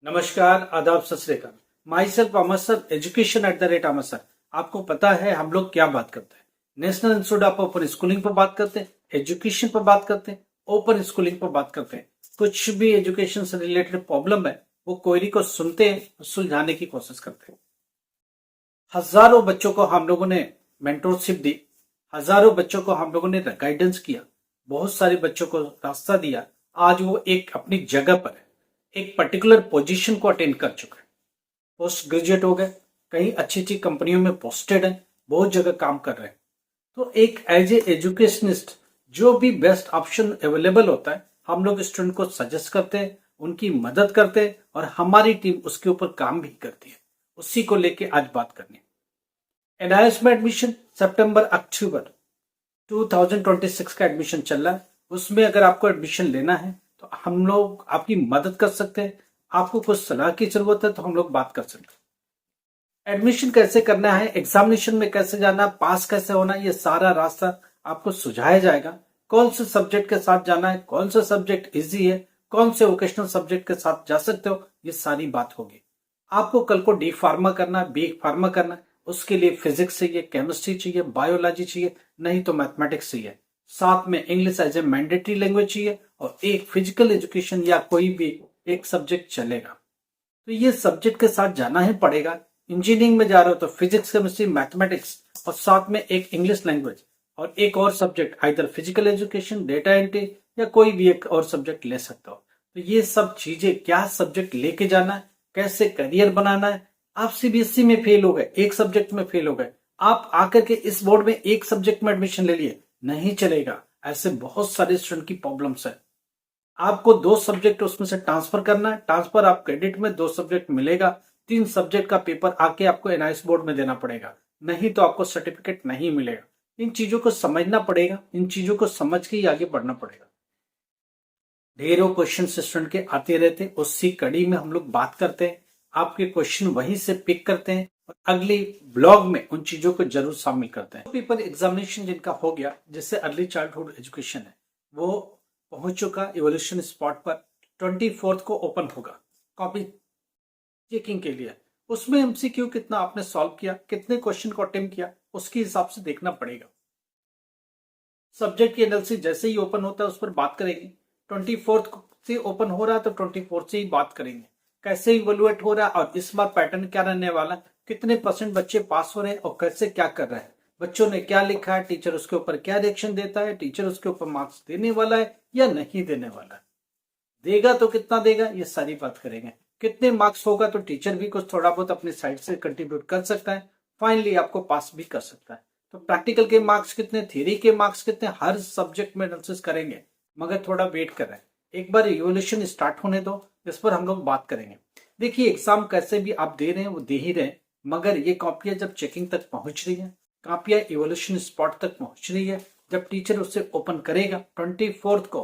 नमस्कार, आदाब, सत श्री अकाल। My self Amar sir, education @Amar sir. आपको पता है हम लोग क्या बात करते हैं? National institute of open schooling पर बात करते हैं, एजुकेशन पर बात करते हैं, ओपन स्कूलिंग पर बात करते हैं। कुछ भी एजुकेशन से रिलेटेड प्रॉब्लम है वो क्वेरी को सुनते हैं, सुलझाने की कोशिश करते हैं। हजारों बच्चों को हम लोगों ने मेंटोरशिप दी, हजारों बच्चों को हम लोगों ने गाइडेंस किया, बहुत सारे बच्चों को रास्ता दिया। आज वो एक अपनी जगह पर है, एक पर्टिकुलर पोजीशन को अटेंड कर चुका है, पोस्ट ग्रेजुएट हो गए, कहीं अच्छी अच्छी कंपनियों में पोस्टेड है, बहुत जगह काम कर रहे हैं। तो एक एज ए एजुकेशनिस्ट जो भी बेस्ट ऑप्शन अवेलेबल होता है हम लोग स्टूडेंट को सजेस्ट करते हैं, उनकी मदद करते हैं और हमारी टीम उसके ऊपर काम भी करती है। उसी को लेके आज बात करनी है। एनआईएस में एडमिशन सितंबर अक्टूबर 2026 का एडमिशन चल रहा है। उसमें अगर आपको एडमिशन लेना है तो हम लोग आपकी मदद कर सकते हैं। आपको कुछ सलाह की जरूरत है तो हम लोग बात कर सकते हैं। एडमिशन कैसे करना है, एग्जामिनेशन में कैसे जाना, पास कैसे होना, ये सारा रास्ता आपको सुझाया जाएगा। कौन से सब्जेक्ट के साथ जाना है, कौन सा सब्जेक्ट इजी है, कौन से वोकेशनल सब्जेक्ट के साथ जा सकते हो, ये सारी बात होगी। आपको कल को डी फार्मा करना है, बी फार्मा करना है, उसके लिए फिजिक्स चाहिए, केमिस्ट्री चाहिए, बायोलॉजी चाहिए, नहीं तो मैथमेटिक्स चाहिए। साथ में English as a mandatory language चाहिए और एक फिजिकल एजुकेशन या कोई भी एक सब्जेक्ट चलेगा। तो ये सब्जेक्ट के साथ जाना ही पड़ेगा। इंजीनियरिंग में जा रहे हो तो फिजिक्स, केमिस्ट्री, मैथमेटिक्स और साथ में एक इंग्लिश लैंग्वेज और एक और subject either physical education, data entry या कोई भी एक और सब्जेक्ट ले सकते हो। तो ये सब चीजें, क्या सब्जेक्ट लेके जाना है, कैसे करियर बनाना है। आप सीबीएसई में फेल हो गए, एक सब्जेक्ट में फेल हो गए, आप आकर के इस बोर्ड में एक सब्जेक्ट में एडमिशन ले लिए, नहीं चलेगा। ऐसे बहुत सारे स्टूडेंट की प्रॉब्लम्स है। आपको 2 सब्जेक्ट उसमें से ट्रांसफर करना है, ट्रांसफर आप क्रेडिट में 2 सब्जेक्ट मिलेगा, 3 सब्जेक्ट का पेपर आके आपको एनआईएस बोर्ड में देना पड़ेगा, नहीं तो आपको सर्टिफिकेट नहीं मिलेगा। इन चीजों को समझना पड़ेगा, इन चीजों को समझ के ही आगे बढ़ना पड़ेगा। ढेरों क्वेश्चन स्टूडेंट के आते रहते हैं, उसी कड़ी में हम लोग बात करते हैं, आपके क्वेश्चन वहीं से पिक करते हैं और अगली ब्लॉग में उन चीजों को जरूर शामिल करते हैं। पेपर एग्जामिनेशन जिनका हो गया, जैसे अर्ली चाइल्डहुड एजुकेशन है, वो पहुंच चुका इवोल्यूशन स्पॉट पर। 24 को ओपन होगा कॉपी चेकिंग के लिए। उसमें एमसीक्यू कितना आपने सॉल्व किया, कितने क्वेश्चन को अटेम्प्ट किया, उसके हिसाब से देखना पड़ेगा। सब्जेक्ट की एनएलसी जैसे ही ओपन होता है उस पर बात करेंगे। 24 से ओपन हो रहा है तो 24 से ही बात करेंगे, कैसे इवोल्युएट हो रहा है और इस बार पैटर्न क्या रहने वाला है, कितने % बच्चे पास हो रहे हैं और कैसे क्या कर रहे हैं, बच्चों ने क्या लिखा है, टीचर उसके ऊपर क्या रिएक्शन देता है, टीचर उसके ऊपर मार्क्स देने वाला है या नहीं देने वाला है, देगा तो कितना देगा, ये सारी बात करेंगे। कितने मार्क्स होगा तो टीचर भी कुछ थोड़ा बहुत अपनी साइड से कंट्रीब्यूट कर सकता है, फाइनली आपको पास भी कर सकता है। तो प्रैक्टिकल के मार्क्स कितने, थ्योरी के मार्क्स कितने, हर सब्जेक्ट में एनालिसिस करेंगे, मगर थोड़ा वेट कर रहे हैं। एक बार इवोल्यूशन स्टार्ट होने दो, इस पर हम लोग बात करेंगे। देखिए, एग्जाम कैसे भी आप दे रहे हैं वो दे ही रहे हैं, मगर ये कॉपियां जब चेकिंग तक पहुंच रही है, कॉपियां इवोल्यूशन स्पॉट तक पहुंच रही है, जब टीचर उसे ओपन करेगा 24 को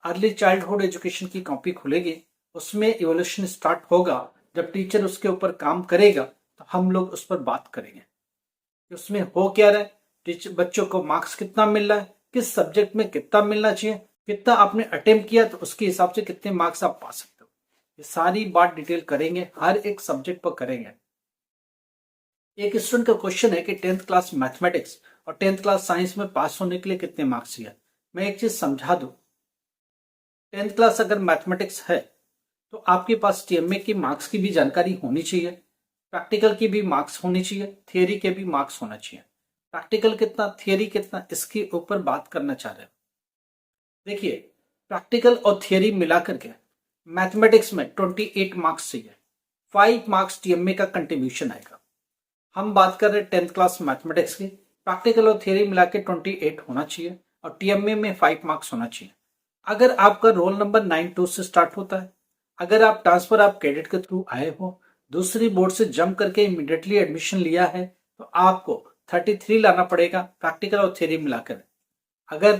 अर्ली चाइल्डहुड एजुकेशन की कॉपी खुलेगी, उसमें इवोल्यूशन स्टार्ट होगा। जब टीचर उसके ऊपर काम करेगा तो हम लोग उस पर बात करेंगे उसमें हो क्या रहा है, टीचर बच्चों को मार्क्स कितना मिल रहा है, किस सब्जेक्ट में कितना मिलना चाहिए, कितना आपने अटेम्प्ट किया तो उसके हिसाब से कितने मार्क्स आप पा सकते हो। ये सारी बात डिटेल करेंगे, हर एक सब्जेक्ट पर करेंगे। एक स्टूडेंट का क्वेश्चन है कि 10th क्लास मैथमेटिक्स और 10th क्लास साइंस में पास होने के लिए कितने मार्क्स चाहिए। मैं एक चीज समझा दूं, 10th क्लास अगर मैथमेटिक्स है तो आपके पास टीएमए की मार्क्स की भी जानकारी होनी चाहिए, प्रैक्टिकल की भी मार्क्स होनी चाहिए, थियरी के भी मार्क्स होना चाहिए। प्रैक्टिकल कितना, थियरी कितना, इसके ऊपर बात करना चाह रहे हैं। देखिए, प्रैक्टिकल और थियरी मिला करके मैथमेटिक्स में 28 मार्क्स चाहिए, 5 मार्क्स टीएमए का कंट्रीब्यूशन आएगा। हम बात कर रहे हैं 10th क्लास मैथमेटिक्स की, प्रैक्टिकल और थियरी मिला के 28 होना चाहिए और टीएमए में 5 मार्क्स होना चाहिए। अगर आपका रोल नंबर 92 से स्टार्ट होता है, अगर आप ट्रांसफर आप क्रेडिट के थ्रू आए हो, दूसरी बोर्ड से जंप करके इमीडिएटली एडमिशन लिया है, तो आपको 33 लाना पड़ेगा प्रैक्टिकल और थियरी मिलाकर, अगर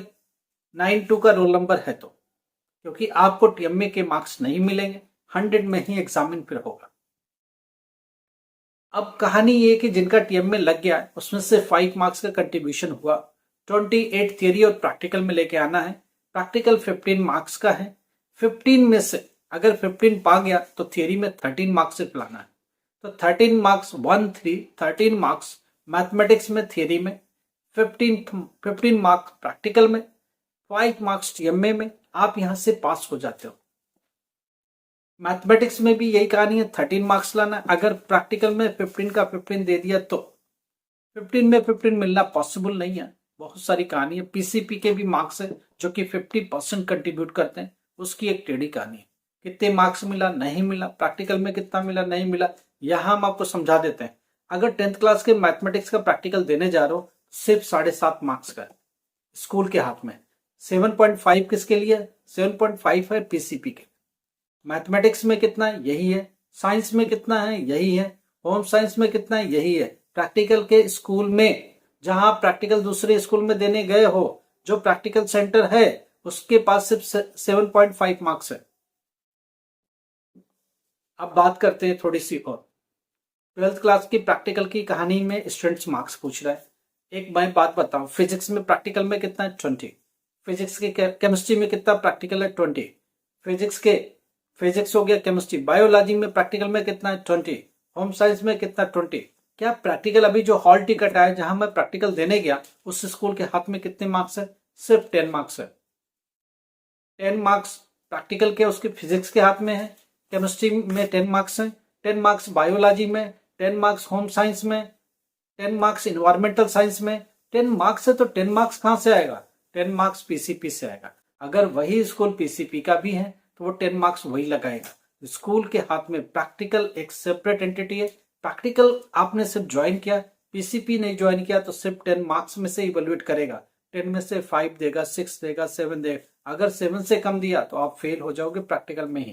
92 का रोल नंबर है तो, क्योंकि आपको टीएमए के मार्क्स नहीं मिलेंगे, 100 में ही एग्जामिन फिर होगा। अब कहानी ये कि जिनका टीएमए लग गया है उसमें से 5 मार्क्स का कंट्रीब्यूशन हुआ, 28 थियरी और प्रैक्टिकल में लेके आना है। प्रैक्टिकल 15 मार्क्स का है, 15 में से अगर 15 पा गया तो थियरी में 13 मार्क्स सिर्फ लाना है। तो 13 मार्क्स 13 मार्क्स मैथमेटिक्स में, थियरी में, 15 मार्क्स प्रैक्टिकल में, 5 मार्क्स टीएमए में, आप यहां से पास हो जाते हो। मैथमेटिक्स में भी यही कहानी है, 13 मार्क्स लाना। अगर प्रैक्टिकल में 15 का 15 दे दिया तो 15 में 15 मिलना पॉसिबल नहीं है, बहुत सारी कहानी है। पीसीपी के भी मार्क्स है जो कि 50% कंट्रीब्यूट करते हैं, उसकी एक टेढ़ी कहानी है। कितने मार्क्स मिला, नहीं मिला, प्रैक्टिकल में कितना मिला, नहीं मिला, यहां हम आपको समझा देते हैं। अगर 10th क्लास के मैथमेटिक्स का प्रैक्टिकल देने जा रहे हो, सिर्फ 7.5 मार्क्स का है स्कूल के हाथ में। 7.5 किसके लिए? 7.5 है पीसीपी के। मैथमेटिक्स में कितना है? यही है। साइंस में कितना है? यही है। होम साइंस में कितना है? यही है। प्रैक्टिकल के स्कूल में, जहां प्रैक्टिकल दूसरे स्कूल में देने गए हो, जो प्रैक्टिकल सेंटर है उसके पास सिर्फ 7.5 मार्क्स है। अब बात करते हैं थोड़ी सी और। 12th क्लास की प्रैक्टिकल की कहानी में स्टूडेंट्स मार्क्स पूछ रहा है। एक मैं बात बताऊं, फिजिक्स में प्रैक्टिकल में कितना है? 20। फिजिक्स के केमिस्ट्री में कितना प्रैक्टिकल है? 20। फिजिक्स हो गया, केमिस्ट्री। बायोलॉजी में प्रैक्टिकल में कितना है? 20। होम साइंस में कितना? 20। क्या प्रैक्टिकल अभी जो हॉल टिकट आया जहां मैं प्रैक्टिकल देने गया, उस स्कूल के हाथ में कितने मार्क्स है? सिर्फ 10 मार्क्स है। 10 मार्क्स प्रैक्टिकल के उसके फिजिक्स के हाथ में है, केमिस्ट्री में 10 मार्क्स है, 10 मार्क्स बायोलॉजी में, 10 मार्क्स होम साइंस में, 10 मार्क्स इन्वायरमेंटल साइंस में। 10 मार्क्स है तो 10 मार्क्स कहां से आएगा? 10 मार्क्स पीसीपी से आएगा। अगर वही स्कूल पीसीपी का भी है तो वो 10 मार्क्स वही लगाएगा। स्कूल के हाथ में प्रैक्टिकल एक सेपरेट एंटिटी है। प्रैक्टिकल आपने सिर्फ ज्वाइन किया, पीसीपी नहीं ज्वाइन किया, तो सिर्फ 10 मार्क्स में से इवेल्युएट करेगा। 10 में से 5 देगा, 6 देगा, 7 देगा। अगर 7 से कम दिया तो आप फेल हो जाओगे प्रैक्टिकल में ही।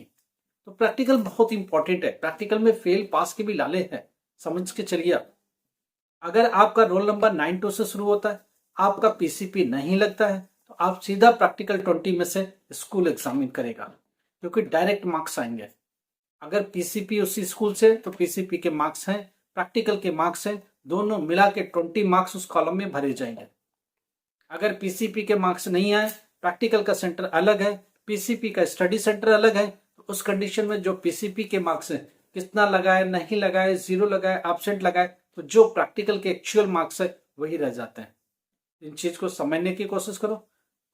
तो प्रैक्टिकल बहुत इंपॉर्टेंट है। प्रैक्टिकल में फेल पास के भी लाले हैं, समझ के चलिए आप। अगर आपका रोल नंबर 92 से शुरू होता है, आपका पीसीपी नहीं लगता है, तो आप सीधा प्रैक्टिकल 20 में से स्कूल एग्जामिन करेगा, क्योंकि डायरेक्ट मार्क्स आएंगे। अगर पीसीपी उसी स्कूल से, तो पीसीपी के मार्क्स हैं, प्रैक्टिकल के मार्क्स हैं, दोनों मिला के 20 मार्क्स उस कॉलम में भरे जाएंगे। अगर पीसीपी के मार्क्स नहीं आए, प्रैक्टिकल का सेंटर अलग है, पीसीपी का स्टडी सेंटर अलग है, तो उस कंडीशन में जो पीसीपी के मार्क्स हैं, कितना लगाए, नहीं लगाए, 0 लगाए, एब्सेंट लगाए, तो जो प्रैक्टिकल के एक्चुअल मार्क्स है वही रह जाते हैं। इन चीज को समझने की कोशिश करो।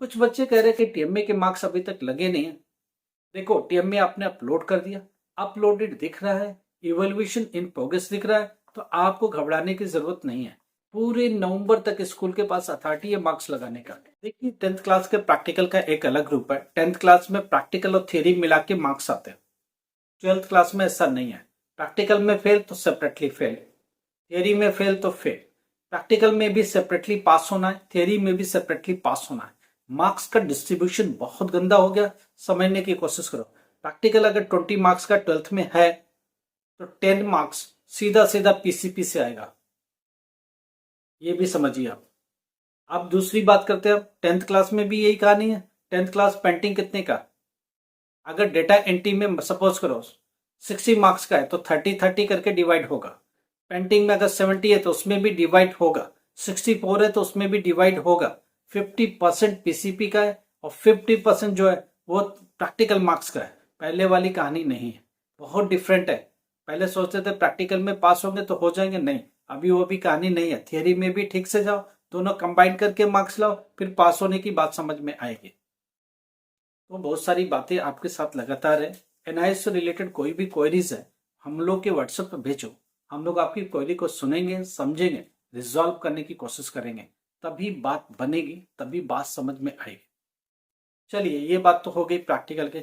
कुछ बच्चे कह रहे हैं कि टीएमए के मार्क्स अभी तक लगे नहीं है। देखो, टीएमए आपने अपलोड कर दिया, अपलोडेड दिख रहा है, इवैल्यूएशन इन प्रोग्रेस दिख रहा है, तो आपको घबराने की जरूरत नहीं है। पूरे नवंबर तक स्कूल के पास अथॉरिटी है मार्क्स लगाने का। देखिए, 10th क्लास के प्रैक्टिकल का एक अलग ग्रुप है। 10th क्लास में प्रैक्टिकल और थ्योरी मिला के मार्क्स आते हैं। 12th क्लास में ऐसा नहीं है। प्रैक्टिकल में फेल तो सेपरेटली फेल, थियरी में फेल तो फेल। प्रैक्टिकल में भी सेपरेटली पास होना है, थियरी में भी सेपरेटली पास होना है। मार्क्स का डिस्ट्रीब्यूशन बहुत गंदा हो गया, समझने की कोशिश करो। प्रैक्टिकल अगर 20 मार्क्स का 12th में है, तो 10 मार्क्स सीधा सीधा पीसीपी से आएगा, ये भी समझिए आप। अब दूसरी बात करते हैं, 10th क्लास में भी यही कहानी है। 10th क्लास पेंटिंग कितने का? अगर डेटा एंट्री में सपोज करो 60 मार्क्स का है, तो 30-30 करके डिवाइड होगा। पेंटिंग में अगर 70 है तो उसमें भी डिवाइड होगा, 64 है तो उसमें भी डिवाइड होगा। 50% पीसीपी का है और 50% जो है वो प्रैक्टिकल मार्क्स का है। पहले वाली कहानी नहीं है, बहुत डिफरेंट है। पहले सोचते थे प्रैक्टिकल में पास होंगे तो हो जाएंगे, नहीं, अभी वो भी कहानी नहीं है। थियरी में भी ठीक से जाओ, दोनों कंबाइन करके मार्क्स लाओ, फिर पास होने की बात समझ में आएगी। तो बहुत सारी बातें आपके साथ लगातार है। एनआईएस से रिलेटेड कोई भी क्वेरीज है, हम लोग के व्हाट्सएप पर भेजो, हम लोग आपकी क्वेरी को सुनेंगे, समझेंगे, रिजॉल्व करने की कोशिश करेंगे, तभी बात बनेगी, तभी बात समझ में आएगी। चलिए, ये बात तो हो गई प्रैक्टिकल के।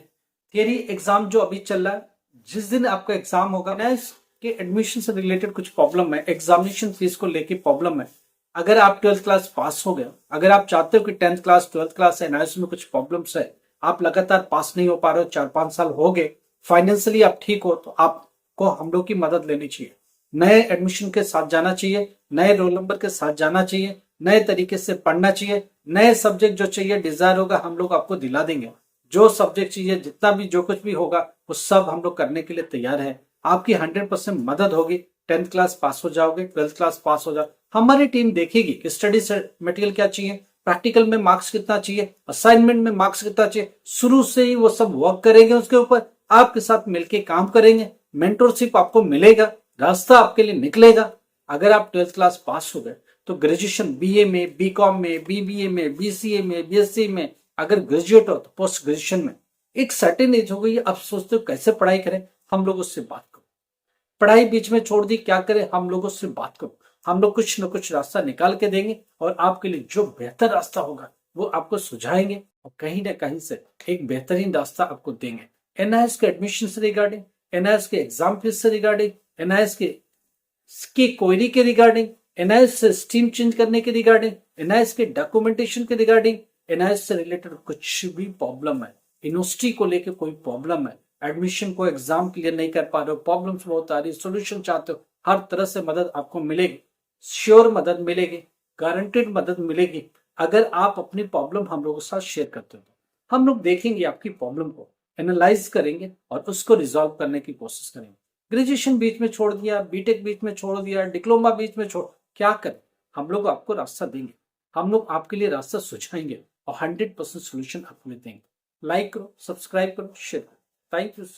थियरी एग्जाम जो अभी चल रहा है, जिस दिन आपका एग्जाम होगा, एनआईएस के एडमिशन से रिलेटेड कुछ प्रॉब्लम है, एग्जामिनेशन फीस को लेके प्रॉब्लम है। अगर आप 12th क्लास पास हो गए, अगर आप चाहते हो कि 10th class 12th class NIS में कुछ प्रॉब्लम्स है, आप लगातार पास नहीं हो पा रहे हो, 4-5 साल हो गए, फाइनेंशियली आप ठीक हो, तो आपको हम लोग की मदद लेनी चाहिए। नए एडमिशन के साथ जाना चाहिए, नए रोल नंबर के साथ जाना चाहिए, नए तरीके से पढ़ना चाहिए, नए सब्जेक्ट जो चाहिए डिजायर होगा हम लोग आपको दिला देंगे। जो सब्जेक्ट चाहिए, जितना भी जो कुछ भी होगा, वो सब हम लोग करने के लिए तैयार है। आपकी 100% मदद होगी। 10th क्लास पास हो जाओगे, 12th क्लास पास हो जाओ, हमारी टीम देखेगी कि स्टडी मटेरियल क्या चाहिए, प्रैक्टिकल में मार्क्स कितना चाहिए, असाइनमेंट में मार्क्स कितना चाहिए, शुरू से ही वो सब वर्क करेंगे उसके ऊपर। आपके साथ मिलके काम करेंगे, मेंटरशिप आपको मिलेगा, रास्ता आपके लिए निकलेगा। अगर आप 12th क्लास पास हो गए तो ग्रेजुएशन बीए में, बीकॉम में, बीबीए में, बीसीए में, बीएससी में, अगर ग्रेजुएट हो तो पोस्ट ग्रेजुएशन में। एक सर्टेन एज हो गई, आप सोचते हो कैसे पढ़ाई करें, हम लोग उससे बात करो। पढ़ाई बीच में छोड़ दी, क्या करें, हम लोगों से बात करो। हम लोग कुछ न कुछ रास्ता निकाल के देंगे और आपके लिए जो बेहतर रास्ता होगा वो आपको सुझाएंगे और कहीं ना कहीं से एक बेहतरीन रास्ता आपको देंगे। एनआईएस के एडमिशन से रिगार्डिंग, एनआईएस के एग्जाम फीस से रिगार्डिंग, एनआईएस की क्वेरी के रिगार्डिंग, एनआईएस से स्ट्रीम चेंज करने के रिगार्डिंग, एनआईएस के डॉक्यूमेंटेशन के रिगार्डिंग, एनआईएस से रिलेटेड कुछ भी प्रॉब्लम है, यूनिवर्सिटी को लेकर कोई प्रॉब्लम है, एडमिशन को एग्जाम क्लियर नहीं कर पा रहे हो, प्रॉब्लम्स बहुत आ रही, सोल्यूशन चाहते हो, हर तरह से मदद आपको मिलेगी, श्योर मदद मिलेगी, गारंटेड मदद मिलेगी। अगर आप अपनी प्रॉब्लम हम लोगों के साथ शेयर करते हो तो हम लोग देखेंगे, आपकी प्रॉब्लम को एनालाइज करेंगे और उसको रिजॉल्व करने की कोशिश करेंगे। ग्रेजुएशन बीच में छोड़ दिया, बीटेक बीच में छोड़ दिया, डिप्लोमा बीच में छोड़, क्या करें, हम लोग आपको रास्ता देंगे, हम लोग आपके लिए रास्ता सुझाएंगे और 100% सोल्यूशन आपको देंगे। लाइक करो, सब्सक्राइब करो, शेयर करो। Thank you so